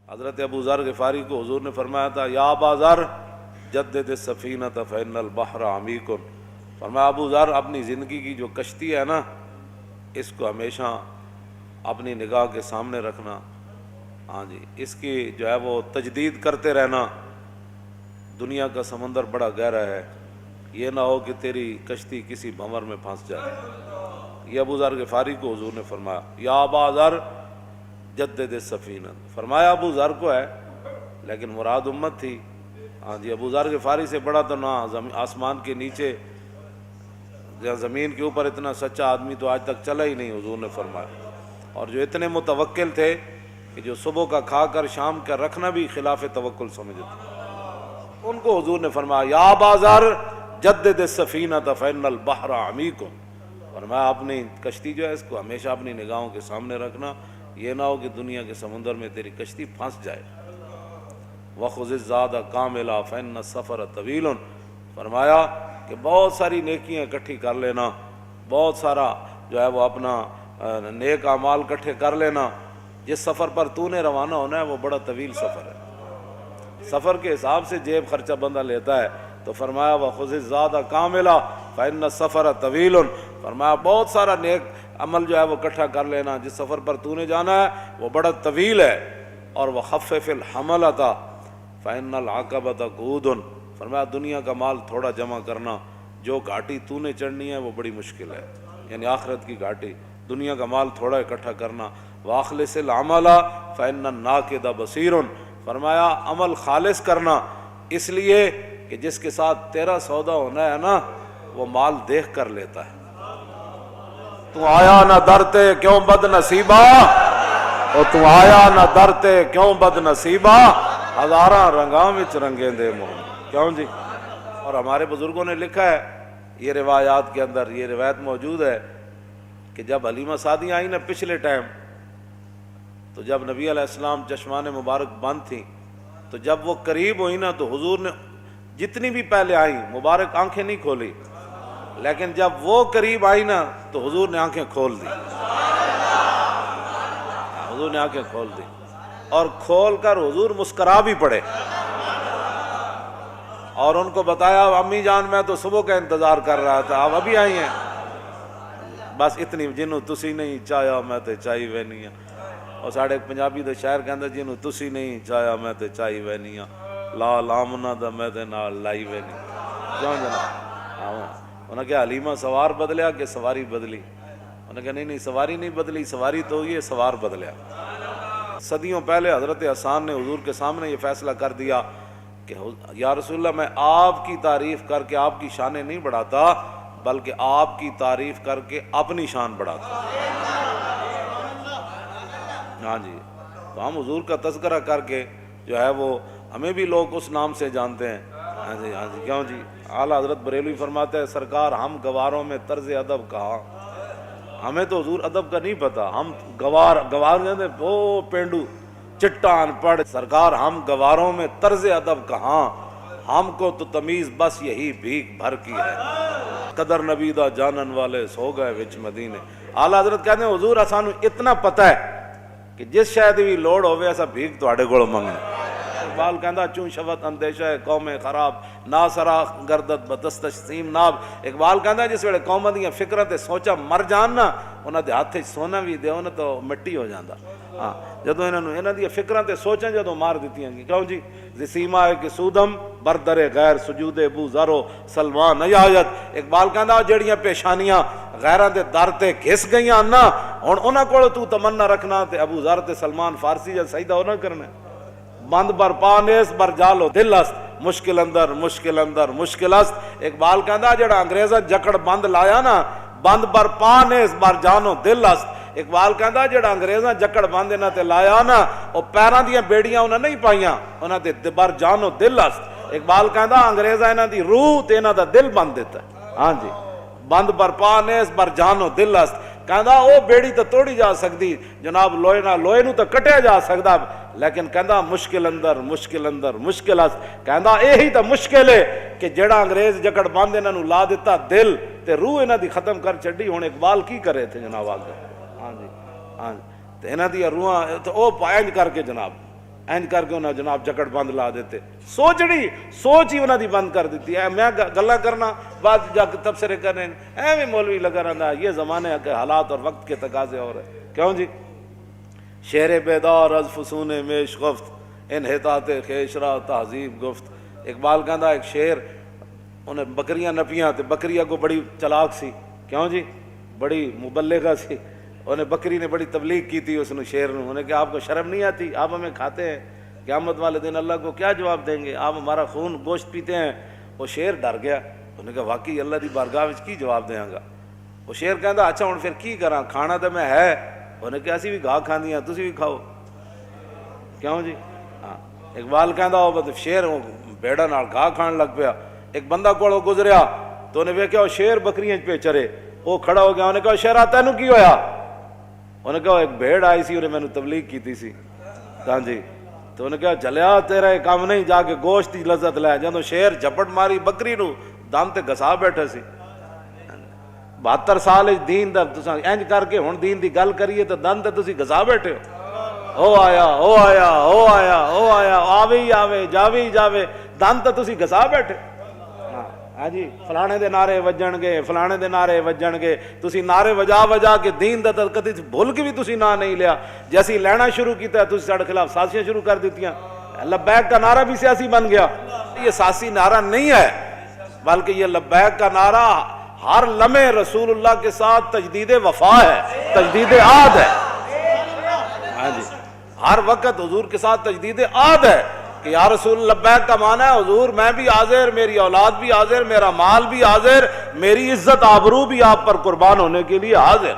حضرت ابو ذر غفاری کو حضور نے فرمایا تھا یا ابا ذر جدد السفینۃ فإن البحر عمیق، فرمایا ابو ذر اپنی زندگی کی جو کشتی ہے نا اس کو ہمیشہ اپنی نگاہ کے سامنے رکھنا، ہاں جی، اس کی جو ہے وہ تجدید کرتے رہنا، دنیا کا سمندر بڑا گہرا ہے، یہ نہ ہو کہ تیری کشتی کسی بھنور میں پھنس جائے۔ یہ ابو ذر غفاری کو حضور نے فرمایا یا ابا ذر جدد السفینہ، فرمایا ابو ذر کو ہے لیکن مراد امت تھی، ہاں جی، ابو ذر غفاری سے بڑا تو نہ آسمان کے نیچے یا زمین کے اوپر اتنا سچا آدمی تو آج تک چلا ہی نہیں، حضور نے فرمایا۔ اور جو اتنے متوکل تھے کہ جو صبح کا کھا کر شام کا رکھنا بھی خلاف توکل سمجھتے، ان کو حضور نے فرمایا یا ابا ذر جدد السفینۃ فإن البحر عمیق، فرمایا اپنی کشتی جو ہے اس کو ہمیشہ اپنی نگاہوں کے سامنے رکھنا، یہ نہ ہو کہ دنیا کے سمندر میں تیری کشتی پھنس جائے۔ وَخُذِ الزَّادَ كَامِلًا فَإِنَّ السَّفَرَ طَوِيلٌ، فرمایا کہ بہت ساری نیکیاں اکٹھی کر لینا، بہت سارا جو ہے وہ اپنا نیک اعمال اکٹھے کر لینا، جس سفر پر تو نے روانہ ہونا ہے وہ بڑا طویل سفر ہے، سفر کے حساب سے جیب خرچہ بندہ لیتا ہے، تو فرمایا وَخُذِ الزَّادَ كَامِلًا فَإِنَّ السَّفَرَ طَوِيلٌ، فرمایا بہت سارا نیک عمل جو ہے وہ اکٹھا کر لینا، جس سفر پر تو نے جانا ہے وہ بڑا طویل ہے، اور وَخَفِّفِ الْحَمَلَةَ فَإِنَّ الْعَقَبَةَ قُعُودٌ، فرمایا دنیا کا مال تھوڑا جمع کرنا، جو گھاٹی تو نے چڑھنی ہے وہ بڑی مشکل ہے، یعنی آخرت کی گھاٹی، دنیا کا مال تھوڑا اکٹھا کرنا۔ وَأَخْلِصِ الْعَمَلَ فَإِنَّ النَّاقِدَ بَصِيرٌ، فرمایا عمل خالص کرنا، اس لیے کہ جس کے ساتھ تیرا سودا ہونا ہے نا وہ مال دیکھ کر لیتا ہے۔ تو آیا نہ درتے کیوں بد نصیبہ، اور تو آیا نہ درتے کیوں بد نصیبہ، ہزاراں رنگاں وچ رنگیں دے مومن، کیوں جی؟ اور ہمارے بزرگوں نے لکھا ہے یہ روایات کے اندر، یہ روایت موجود ہے کہ جب حلیمہ سعدیہ آئی نا پچھلے ٹائم، تو جب نبی علیہ السلام چشمان مبارک بند تھیں، تو جب وہ قریب ہوئی نا تو حضور نے جتنی بھی پہلے آئیں مبارک آنکھیں نہیں کھولی، لیکن جب وہ قریب آئی نا تو حضور نے آنکھیں کھول دی، حضور نے آنکھیں کھول دی، اور کھول کر حضور مسکرا بھی پڑے، اور ان کو بتایا امی جان میں تو صبح کا انتظار کر رہا تھا، آپ ابھی آئی ہیں، بس اتنی جنوں تسی نہیں چاہیا میں تے چاہی وینی ہاں، اور ساڑھے پنجابی دے شاعر کہندے جنوں تسی نہیں چاہیا میں تے چاہی وینی ہاں، لا لامنا دا میں تے نال لائی وینی، کیوں جناب؟ انہوں نے کہا حلیمہ سوار بدلیا کہ سواری بدلی؟ انہوں نے کہا نہیں سواری نہیں بدلی، سواری تو ہوئی ہے، سوار بدلیا۔ صدیوں پہلے حضرت حسان نے حضور کے سامنے یہ فیصلہ کر دیا کہ یا رسول اللہ میں آپ کی تعریف کر کے آپ کی شانیں نہیں بڑھاتا بلکہ آپ کی تعریف کر کے اپنی شان بڑھاتا۔ ہاں جی، تو ہم حضور کا تذکرہ کر کے جو ہے وہ ہمیں بھی لوگ اس نام سے جانتے ہیں، ہاں جی ہاں جی، کیوں جی؟ اعلیٰ حضرت بریلوی فرماتے ہیں سرکار ہم گواروں میں طرز ادب کہا، ہمیں تو حضور ادب کا نہیں پتا، ہم گوار کہتے ہیں وہ پینڈو چٹان پڑھ، سرکار ہم گواروں میں طرز ادب کہاں، ہم کو تو تمیز بس یہی بھیک بھر کی ہے، قدر نبی دا جانن والے سو گئے وچ مدینے۔ اعلیٰ حضرت کہتے ہیں حضور سانو اتنا پتہ ہے کہ جس شاید بھی لوڑ ہوئے ایسا بھیک تواڈے کولوں منگنا۔ اقبال کہندا چوں شوت اندیشہ قوم خراب نا سرا گردت بدستش سیم ناب، اقبال کہندا جس ویلے قوم دیاں فکراں تے سوچاں مر جان نا انہاں دے ہاتھ وچ سونا بھی دیو نا تو مٹی ہو جاندا، ہاں جدوں انہاں دی فکراں تے سوچاں جدوں مار دتیاں گی، کیوں جی؟ زسیما ہے کہ سودم بردر غیر سجود ابو ذر و سلمان نیایت، اقبال کہندا جڑیاں پیشانیاں غیراں دے در تے گھس گئیاں نا ہن انہاں کول تو تمنا رکھنا تے ابو ذر تے سلمان فارسی جا سجدہ نہ کرنا، بند بر پانیس بر جالو دل است مشکل اندر مشکل اندر مشکل است، اقبال کہندا جڑا انگریزاں جکڑ بند لایا نا بند بر پانیس بر جانو دل است، اقبال کہندا جڑا انگریزاں جکڑ بند انہاں تے لایا نا او پیراں دیاں بیڑیاں انہاں نہیں پائیاں، انہاں تے بر جانو دل است، اقبال کہندا انگریزاں انہاں دی روح تے انہاں دا دل بند دیتا ہے، ہاں جی، بند بر پانیس بر جانو دل است، کہندا او بیڑی تو توڑی جا سکتی جناب، لوہے نہ لوہے نو تو کٹیا جا سکدا، لیکن کہندا مشکل اندر مشکل اندر مشکل است، کہندا یہی تو مشکل ہے کہ جڑا انگریز جکڑ بند انہاں نو لا دیتا دل تے روح انہاں دی ختم کر چھڈی، ہن اقبال کی کرے تھے جناب آگے، ہاں جی ہاں جی، تے انہاں دی روحاں تے او پائنج کر کے جناب ਇੰਜ ਕਰਕੇ ਉਹਨਾਂ ਜਨਾਬ ਜਕੜ ਬੰਦ ਲਾ ਦਿੱਤੇ। ਸੋਚ ਹੀ ਉਹਨਾਂ ਦੀ ਬੰਦ ਕਰ ਦਿੱਤੀ ਹੈ। ਮੈਂ ਗੱਲਾਂ ਕਰਨਾ بعد جا کے تبصرے کرنے ایویں مولوی لگا رہا ہے۔ یہ زمانے کے حالات اور وقت کے تقاضے اور ہیں۔ کیوں جی؟ شعر بیدار از فسون میش گفت انحطاط خیشرا تہذیب گفت۔ اقبال کہندا ایک شعر انہیں بکریاں نپیاں تے بکریاں کو بڑی چلاک سی، کیوں جی؟ بڑی مبلغہ سی، انہیں بکری نے بڑی تبلیغ کی تھی اس نے شعر نے، انہیں کہ آپ کو شرم نہیں آتی؟ آپ ہمیں کھاتے ہیں، قیامت والے دن اللہ کو کیا جواب دیں گے؟ آپ ہمارا خون گوشت پیتے ہیں۔ وہ شعر ڈر گیا، انہیں کہا واقعی اللہ دی بارگاہ وچ کی جواب دیاں گا؟ وہ شعر کہندا اچھا ہن پھر کی کراں، کھانا تو میں ہے۔ انہیں کہا اسی بھی گاہ کھاندیاں تسی بھی کھاؤ، کیوں جی؟ ہاں اقبال کہندا وہ شعر بیڑا نال گاہ کھان لگ پیا۔ ایک بندہ کولوں گزریا تو انہیں ویکھیا وہ شعر بکریاں پہ چرے، وہ کھڑا ہو گیا، انہیں کہا شعرا تینوں کی ہویا؟ انہیں کہا ایک بھیڑ آئی سی انہیں مینوں تبلیغ کیتی سی۔ ہاں جی، تو انہیں کہا جلیا تیرا یہ کام نہیں، جا کے گوشت دی لذت لے۔ جدوں شیر جھپٹ ماری بکری نو دم تے گھسا بیٹھے سی۔ 72 سال دین دا تساں انج کر کے ہن دین دی گل کریے تو دن تے تسی گھسا بیٹھے ہو۔ او آیا او آیا او آیا او آیا، آوے ہی آوے جاوے ہی جاوے، دن تے تسی گھسا بیٹھے۔ ہاں جی، فلانے دے نعرے وجن گے، فلانے دے نعرے وجن گے، تسی نعرے وجا کے دین دا کدی بھول کے بھی تسی نا نہیں لیا۔ جیسی لینا شروع کیتا ہے تسی ساڈے خلاف سازشاں شروع کر دیتیاں۔ لبیک کا نعرہ بھی سیاسی بن گیا۔ یہ سیاسی نعرہ نہیں ہے، بلکہ یہ لبیک کا نعرہ ہر لمحے رسول اللہ کے ساتھ تجدید وفا ہے، تجدید عہد ہے۔ ہاں جی، ہر وقت حضور کے ساتھ تجدید عہد ہے کہ یا رسول لبیک کا معنی ہے حضور میں بھی حاضر، میری اولاد بھی حاضر، میرا مال بھی حاضر، میری عزت آبرو بھی آپ پر قربان ہونے کے لیے حاضر۔